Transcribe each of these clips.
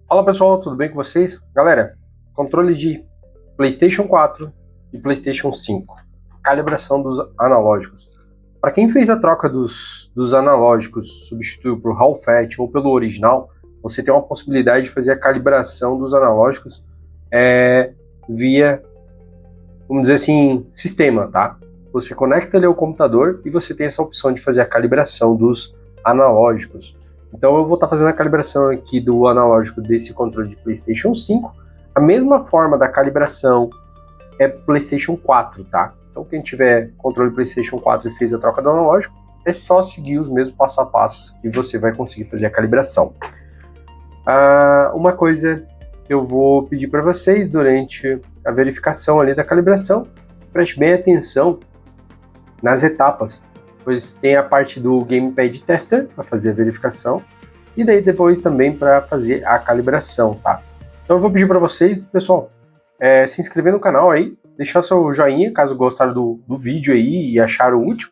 Fala pessoal, tudo bem com vocês? Galera, controle de PlayStation 4 e PlayStation 5, calibração dos analógicos. Para quem fez a troca dos analógicos, substituiu por Hall Fat ou pelo original, você tem uma possibilidade de fazer a calibração dos analógicos via, vamos dizer assim, sistema, tá? Você conecta ali ao computador e você tem essa opção de fazer a calibração dos analógicos. Então eu vou estar fazendo a calibração aqui do analógico desse controle de PlayStation 5. A mesma forma da calibração é PlayStation 4, tá? Então quem tiver controle PlayStation 4 e fez a troca do analógico, é só seguir os mesmos passo a passos que você vai conseguir fazer a calibração. Uma coisa que eu vou pedir para vocês durante a verificação ali da calibração, preste bem atenção nas etapas, pois tem a parte do Gamepad Tester para fazer a verificação e daí depois também para fazer a calibração, tá? Então eu vou pedir para vocês, pessoal, se inscrever no canal aí, deixar seu joinha caso gostaram do vídeo aí e acharam útil.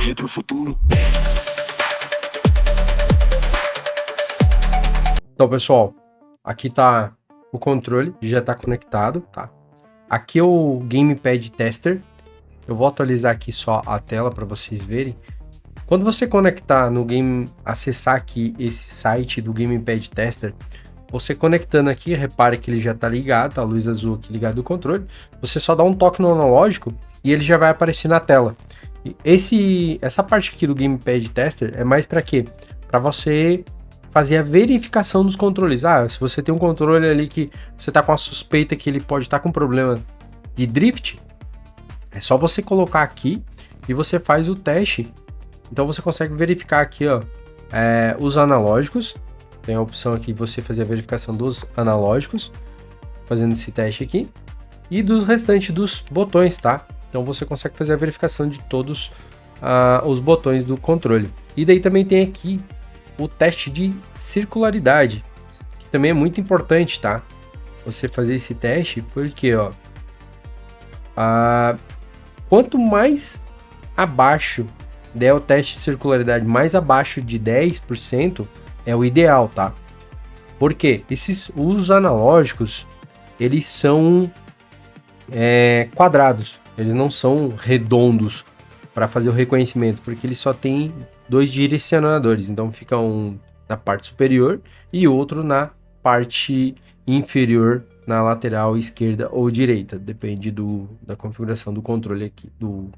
Retrofuturo. Então, pessoal, aqui tá o controle, já está conectado, tá? Aqui é o Gamepad Tester. Eu vou atualizar aqui só a tela para vocês verem. Quando você conectar no game, acessar aqui esse site do Gamepad Tester, você conectando aqui, repare que ele já está ligado, a luz azul aqui ligada do controle. Você só dá um toque no analógico e ele já vai aparecer na tela. E essa parte aqui do Gamepad Tester é mais para quê? Para você fazer a verificação dos controles. Se você tem um controle ali que você está com a suspeita que ele pode estar com problema de drift, é só você colocar aqui e você faz o teste. Então você consegue verificar aqui, ó, os analógicos. Tem a opção aqui de você fazer a verificação dos analógicos, fazendo esse teste aqui, e dos restantes dos botões, tá? Então você consegue fazer a verificação de todos os botões do controle. E daí também tem aqui o teste de circularidade, que também é muito importante, tá? Você fazer esse teste, porque, ó, quanto mais abaixo der o teste de circularidade, mais abaixo de 10% é o ideal, tá? Porque os analógicos, eles são quadrados, eles não são redondos para fazer o reconhecimento, porque eles só tem 2 direcionadores, então fica um na parte superior e outro na parte inferior, na lateral esquerda ou direita, depende da configuração do controle aqui, do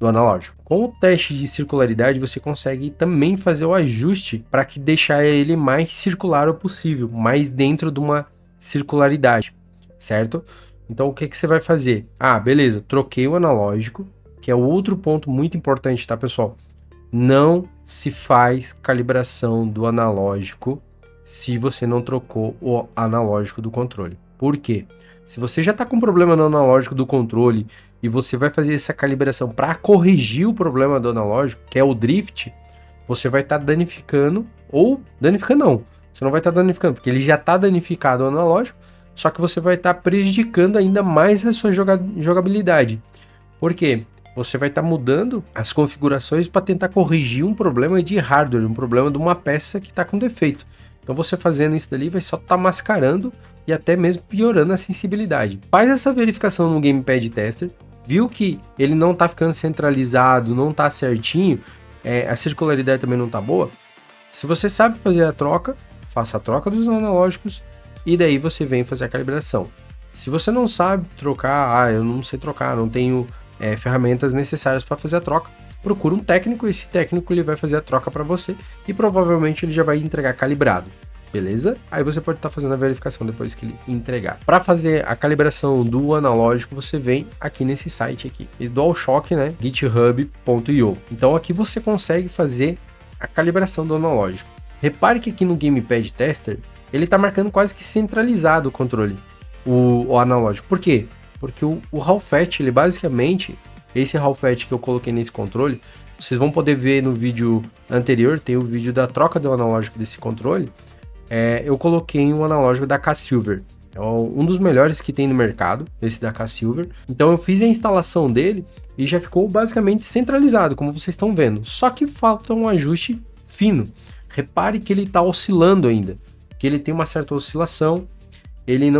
analógico. Com o teste de circularidade, você consegue também fazer o ajuste para que deixar ele mais circular o possível, mais dentro de uma circularidade, certo? Então o que você vai fazer? Beleza, troquei o analógico, que é outro ponto muito importante, tá, pessoal? Não se faz calibração do analógico se você não trocou o analógico do controle. Por quê? Se você já está com problema no analógico do controle e você vai fazer essa calibração para corrigir o problema do analógico, que é o drift, você vai estar danificando, ou danificando não, você não vai estar danificando, porque ele já está danificado o analógico, só que você vai estar prejudicando ainda mais a sua jogabilidade. Por quê? Você vai estar mudando as configurações para tentar corrigir um problema de hardware, um problema de uma peça que está com defeito. Então você fazendo isso dali vai só estar mascarando e até mesmo piorando a sensibilidade. Faz essa verificação no Gamepad Tester, viu que ele não está ficando centralizado, não está certinho, a circularidade também não está boa. Se você sabe fazer a troca, faça a troca dos analógicos e daí você vem fazer a calibração. Se você não sabe trocar, eu não sei trocar, não tenho ferramentas necessárias para fazer a troca, procura um técnico, esse técnico ele vai fazer a troca para você e provavelmente ele já vai entregar calibrado, beleza? Aí você pode estar fazendo a verificação depois que ele entregar. Para fazer a calibração do analógico, você vem aqui nesse site aqui, DualShock, né? github.io. Então aqui você consegue fazer a calibração do analógico. Repare que aqui no Gamepad Tester, ele está marcando quase que centralizado o controle, o analógico. Por quê? Porque o Hall Fat, ele basicamente, esse Hall Fat que eu coloquei nesse controle, vocês vão poder ver no vídeo anterior, tem o vídeo da troca do analógico desse controle, eu coloquei um analógico da K-Silver. É um dos melhores que tem no mercado, esse da K-Silver. Então eu fiz a instalação dele e já ficou basicamente centralizado, como vocês estão vendo. Só que falta um ajuste fino. Repare que ele está oscilando ainda, que ele tem uma certa oscilação. Ele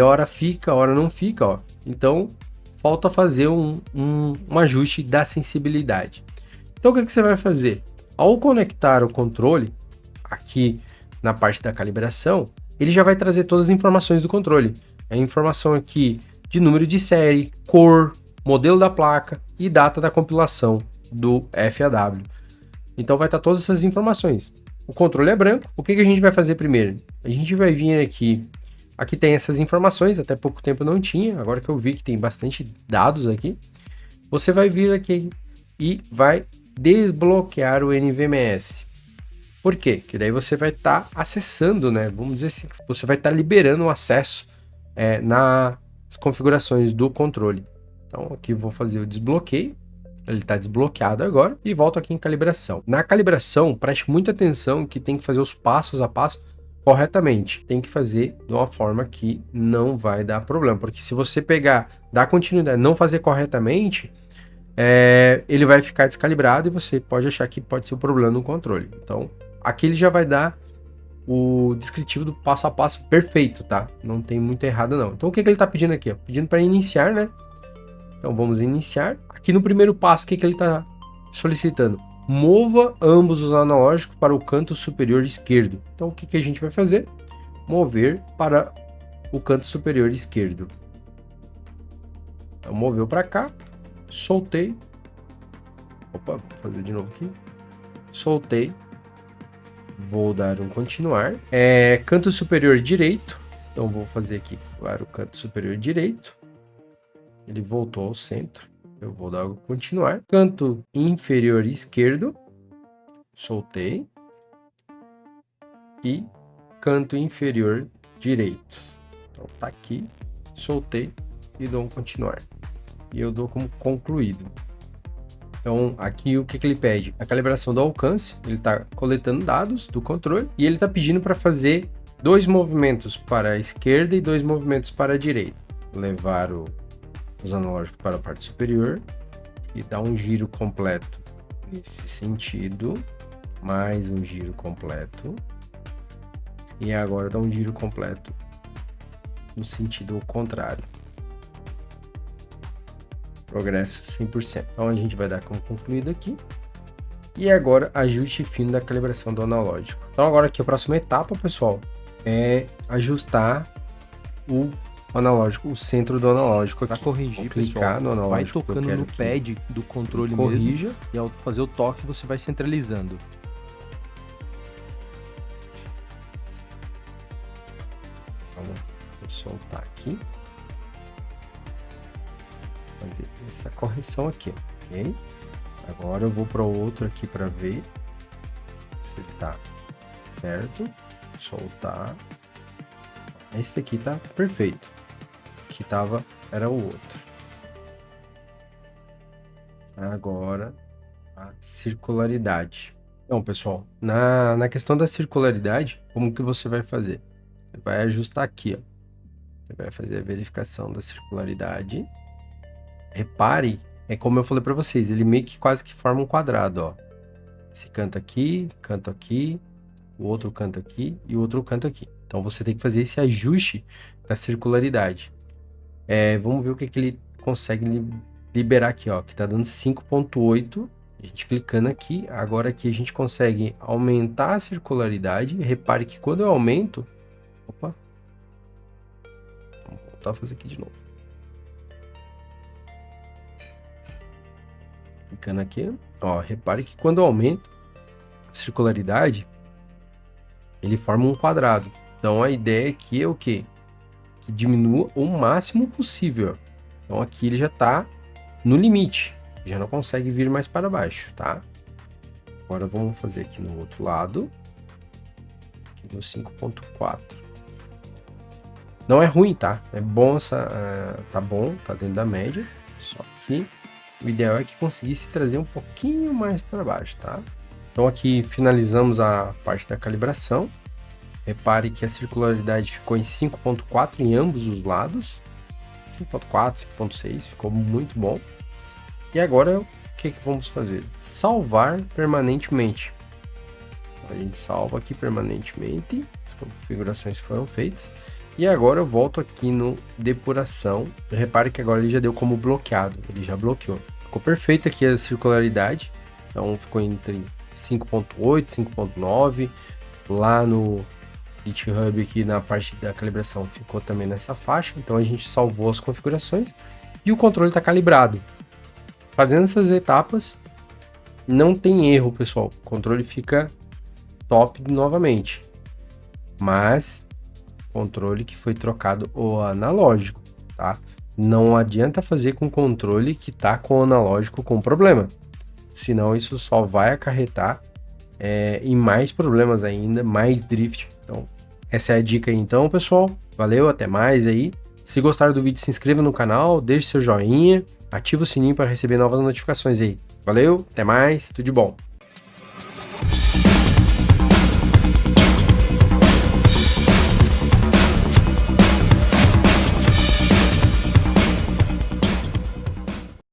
hora fica, hora não fica, ó. Então falta fazer um ajuste da sensibilidade. Então o que você vai fazer? Ao conectar o controle aqui na parte da calibração, ele já vai trazer todas as informações do controle. A informação aqui de número de série, cor, modelo da placa e data da compilação do FAW. Então vai estar todas essas informações. O controle é branco. O que a gente vai fazer primeiro? A gente vai vir aqui. Aqui tem essas informações, até pouco tempo não tinha. Agora que eu vi que tem bastante dados aqui. Você vai vir aqui e vai desbloquear o NVMS. Por quê? Que daí você vai estar acessando, né? Vamos dizer assim, você vai estar liberando o acesso nas configurações do controle. Então aqui eu vou fazer o desbloqueio. Ele está desbloqueado agora e volto aqui em calibração. Na calibração, preste muita atenção que tem que fazer os passos a passo corretamente. Tem que fazer de uma forma que não vai dar problema, porque se você dar continuidade, não fazer corretamente, ele vai ficar descalibrado e você pode achar que pode ser um problema no controle. Então aqui ele já vai dar o descritivo do passo a passo perfeito, tá? Não tem muito errado não. Então o que ele está pedindo aqui? Pedindo para iniciar, né? Então vamos iniciar. Aqui no primeiro passo, o que ele está solicitando? Mova ambos os analógicos para o canto superior esquerdo. Então o que a gente vai fazer? Mover para o canto superior esquerdo. Então moveu para cá, soltei. Opa, vou fazer de novo aqui. Soltei. Vou dar um continuar. Canto superior direito. Então vou fazer aqui para o canto superior direito. Ele voltou ao centro. Eu vou dar um continuar. Canto inferior esquerdo. Soltei. E canto inferior direito. Então tá aqui. Soltei e dou um continuar. E eu dou como concluído. Então, aqui o que ele pede? A calibração do alcance. Ele está coletando dados do controle e ele está pedindo para fazer 2 movimentos para a esquerda e 2 movimentos para a direita. Levar os analógicos para a parte superior e dar um giro completo nesse sentido. Mais um giro completo. E agora dá um giro completo no sentido contrário. Progresso 100%. Então a gente vai dar como concluído aqui. E agora ajuste fino da calibração do analógico. Então agora aqui a próxima etapa, pessoal, é ajustar o analógico, o centro do analógico. Para corrigir, clicar no analógico. Vai tocando no pad do controle corrija. mesmo. E ao fazer o toque você vai centralizando. Vou soltar aqui. Fazer essa correção aqui, ok? Agora eu vou para o outro aqui para ver se ele tá certo. Soltar. Esse daqui tá perfeito. O que tava era o outro. Agora a circularidade. Então, pessoal, na questão da circularidade, como que você vai fazer? Você vai ajustar aqui, ó. Você vai fazer a verificação da circularidade. Repare, é como eu falei para vocês, ele meio que quase que forma um quadrado, ó. Esse canto aqui, o outro canto aqui e o outro canto aqui. Então você tem que fazer esse ajuste da circularidade. Vamos ver o que ele consegue liberar aqui, ó, que tá dando 5.8. A gente clicando aqui, agora aqui a gente consegue aumentar a circularidade. Repare que quando eu aumento, opa, vamos voltar a fazer aqui de novo. Clicando aqui, ó, repare que quando eu aumento a circularidade, ele forma um quadrado. Então a ideia aqui é o quê? Que diminua o máximo possível. Então aqui ele já está no limite, já não consegue vir mais para baixo, tá? Agora vamos fazer aqui no outro lado, aqui no 5.4. Não é ruim, tá? É bom, tá bom, tá dentro da média, só que o ideal é que conseguisse trazer um pouquinho mais para baixo, tá? Então aqui finalizamos a parte da calibração. Repare que a circularidade ficou em 5.4 em ambos os lados. 5.4, 5.6, ficou muito bom. E agora, o que vamos fazer? Salvar permanentemente. A gente salva aqui permanentemente, as configurações foram feitas. E agora eu volto aqui no depuração. Repare que agora ele já deu como bloqueado, ele já bloqueou. Ficou perfeito aqui a circularidade, então ficou entre 5.8, 5.9. Lá no GitHub aqui na parte da calibração ficou também nessa faixa, então a gente salvou as configurações e o controle está calibrado. Fazendo essas etapas, não tem erro, pessoal, o controle fica top novamente, mas controle que foi trocado o analógico, tá? Não adianta fazer com controle que tá com o analógico com problema, senão isso só vai acarretar em mais problemas ainda, mais drift. Então, essa é a dica aí então, pessoal. Valeu, até mais aí. Se gostaram do vídeo, se inscreva no canal, deixe seu joinha, ativa o sininho para receber novas notificações aí. Valeu, até mais, tudo de bom.